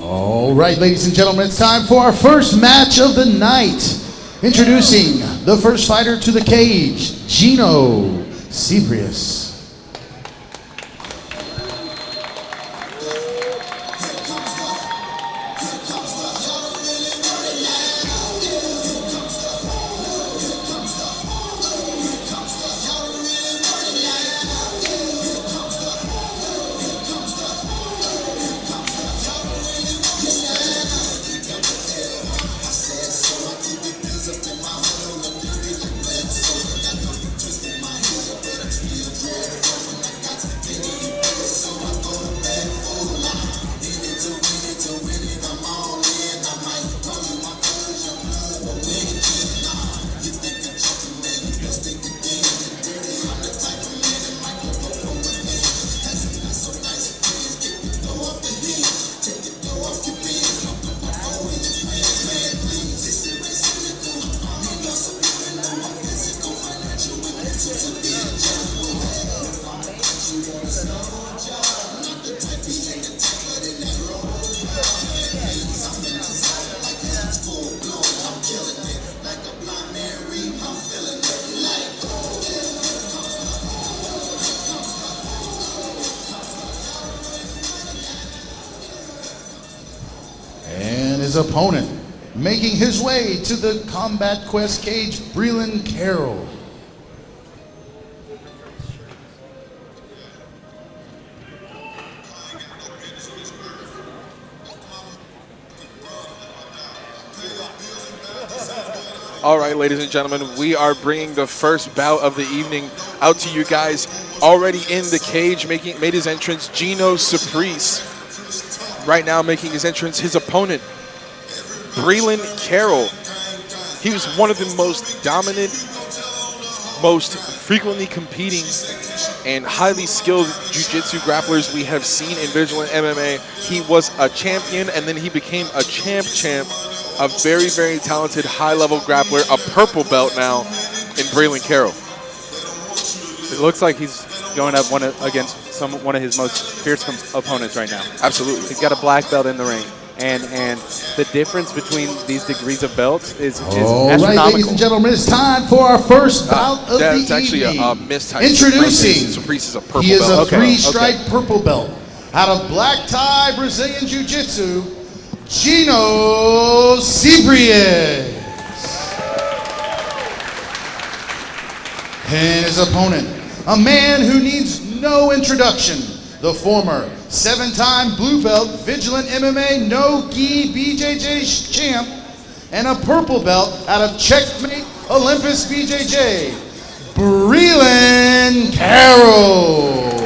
All right, ladies and gentlemen, it's time for our first match of the night. Introducing the first fighter to the cage, Gino Ciprius. And his opponent, making his way to the Combat Quest cage, Breland Carroll. All right, ladies and gentlemen, we are bringing the first bout of the evening out to you guys. Already in the cage, made his entrance, Gino Ciprius. Right now making his entrance, his opponent, Breland Carroll. He was one of the most dominant, most frequently competing, and highly skilled jiu-jitsu grapplers we have seen in Vigilant MMA. He was a champion, and then he became a champ. A very, very talented, high-level grappler, a purple belt now in Breland Carroll. It looks like he's going up against one of his most fierce opponents right now. Absolutely. He's got a black belt in the ring. And the difference between these degrees of belts is All astronomical. right, ladies and gentlemen, it's time for our first bout of the evening. That's actually a mistype. Introducing, Ciprius is a purple he is belt. a three-stripe purple belt out of black tie Brazilian Jiu-Jitsu, Gino Ciprius. And his opponent, a man who needs no introduction, the former 7-time blue belt Vigilant MMA no-gi BJJ champ and a purple belt out of Checkmate Olympus BJJ, Breland Carroll.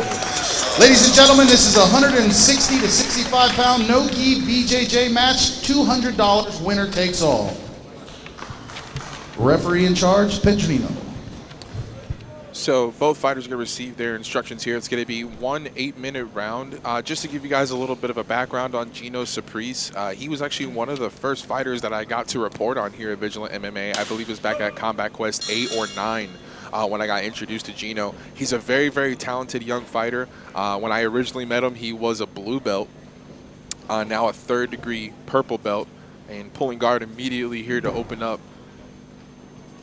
Ladies and gentlemen, this is a 160 to 65 pound no-gi BJJ match, $200, winner takes all. Referee in charge, Pedrino. So both fighters are going to receive their instructions here. It's going to be 1 8-minute round. Just to give you guys a little bit of a background on Gino Ciprius, he was actually one of the first fighters that I got to report on here at Vigilant MMA. I believe it was back at Combat Quest 8 or 9 when I got introduced to Gino. He's a very, very talented young fighter. When I originally met him, he was a blue belt, now a 3rd degree purple belt, and pulling guard immediately here to open up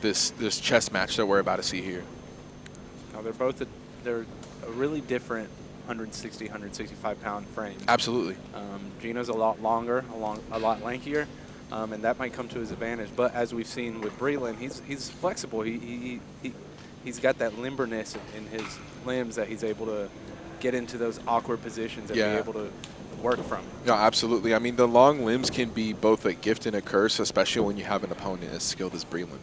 this chess match that we're about to see here. Now they're a really different 160, 165 pound frame. Absolutely. Gino's a lot longer, a lot lankier, and that might come to his advantage. But as we've seen with Breland, he's flexible. He's got that limberness in his limbs that he's able to get into those awkward positions and be able to work from. No, absolutely. I mean, the long limbs can be both a gift and a curse, especially when you have an opponent as skilled as Breland.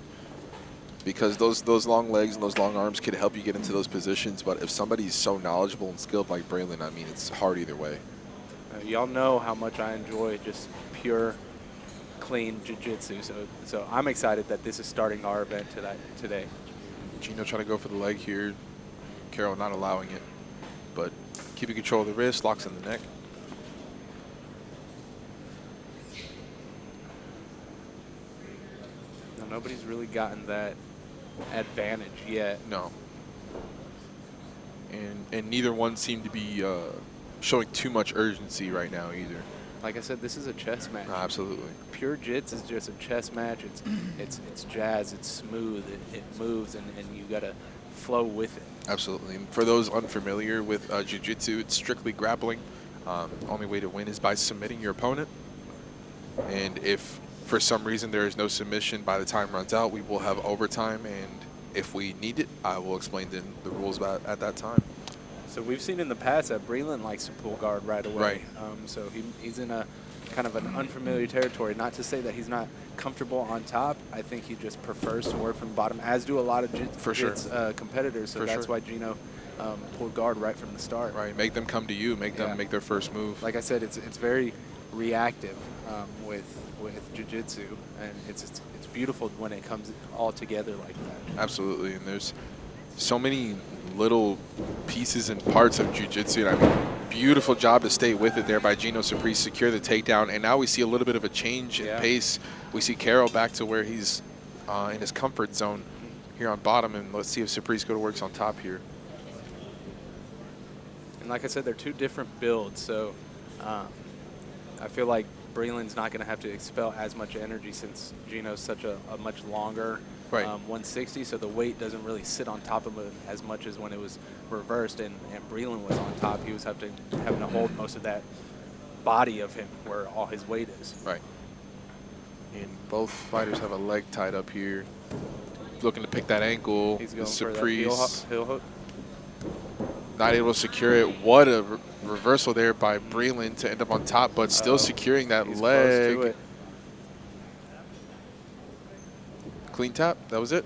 Because those long legs and those long arms could help you get into those positions, but if somebody's so knowledgeable and skilled like Breland, I mean, it's hard either way. Y'all know how much I enjoy just pure, clean jiu-jitsu, so I'm excited that this is starting our event today. Gino trying to go for the leg here. Carroll not allowing it, but keeping control of the wrist, locks in the neck. Now, nobody's really gotten that advantage yet. No. And neither one seemed to be showing too much urgency right now either. Like I said, this is a chess match. Absolutely. Pure Jits is just a chess match. It's jazz. It's smooth. It moves, and you gotta flow with it. Absolutely. And for those unfamiliar with jiu-jitsu, it's strictly grappling. Only way to win is by submitting your opponent. And if for some reason there is no submission by the time runs out, we will have overtime. And if we need it, I will explain the rules at that time. So we've seen in the past that Breland likes to pull guard right away. Right. So he's in a kind of an unfamiliar territory. Not to say that he's not comfortable on top. I think he just prefers to work from the bottom, as do a lot of competitors. So that's why Gino pulled guard right from the start. Right. Make them come to you. Make them make their first move. Like I said, it's very reactive with jiu-jitsu, and it's beautiful when it comes all together like that. Absolutely. And there's so many little pieces and parts of jiu-jitsu. I mean, beautiful job to stay with it there by Gino Ciprius, secure the takedown. And now we see a little bit of a change in pace. We see Carroll back to where he's in his comfort zone here on bottom. And let's see if Ciprius go to works on top here. And like I said, they're two different builds. So I feel like Breland's not going to have to expel as much energy since Gino's such a much longer 160, so the weight doesn't really sit on top of him as much as when it was reversed and Breland was on top. He was having to hold most of that body of him where all his weight is. Right. And both fighters have a leg tied up here. Looking to pick that ankle. He's going Ciprius, for that heel hook. Not able to secure it. What a reversal there by Breland to end up on top, but still securing that leg. Close to it. Clean tap. That was it.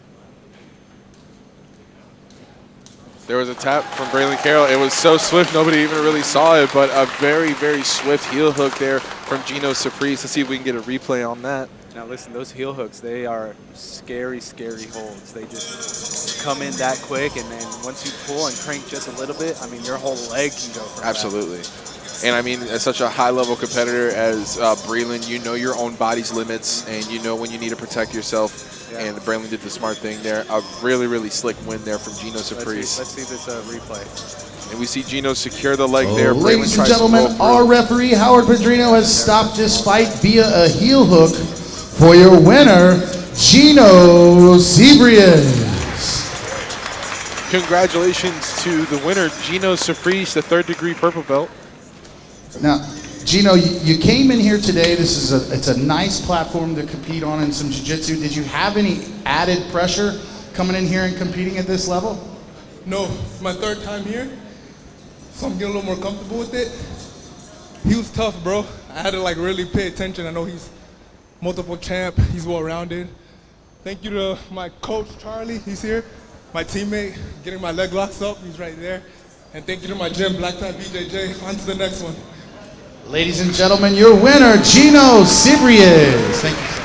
There was a tap from Breland Carroll. It was so swift, nobody even really saw it, but a very, very swift heel hook there from Gino Ciprius. Let's see if we can get a replay on that. Now listen, those heel hooks, they are scary, scary holds. They just come in that quick, and then once you pull and crank just a little bit, I mean, your whole leg can go from Absolutely. And I mean, as such a high-level competitor as Breland, you know your own body's limits, and you know when you need to protect yourself. And Breland did the smart thing there. A really, really slick win there from Gino Ciprius. Let's see this replay. And we see Gino secure the leg there. Ladies and gentlemen, our referee, Howard Pedrino, has stopped this fight via a heel hook for your winner, Gino Ciprius. Congratulations to the winner, Gino Ciprius, the third-degree purple belt. Now, Gino, you came in here today. It's a nice platform to compete on in some jiu-jitsu. Did you have any added pressure coming in here and competing at this level? No, it's my third time here, so I'm getting a little more comfortable with it. He was tough, bro. I had to like really pay attention. I know he's multiple champ. He's well-rounded. Thank you to my coach, Charlie. He's here. My teammate, getting my leg locks up. He's right there. And thank you to my gym, Black Tie BJJ. On to the next one. Ladies and gentlemen, your winner, Gino Ciprius. Thank you.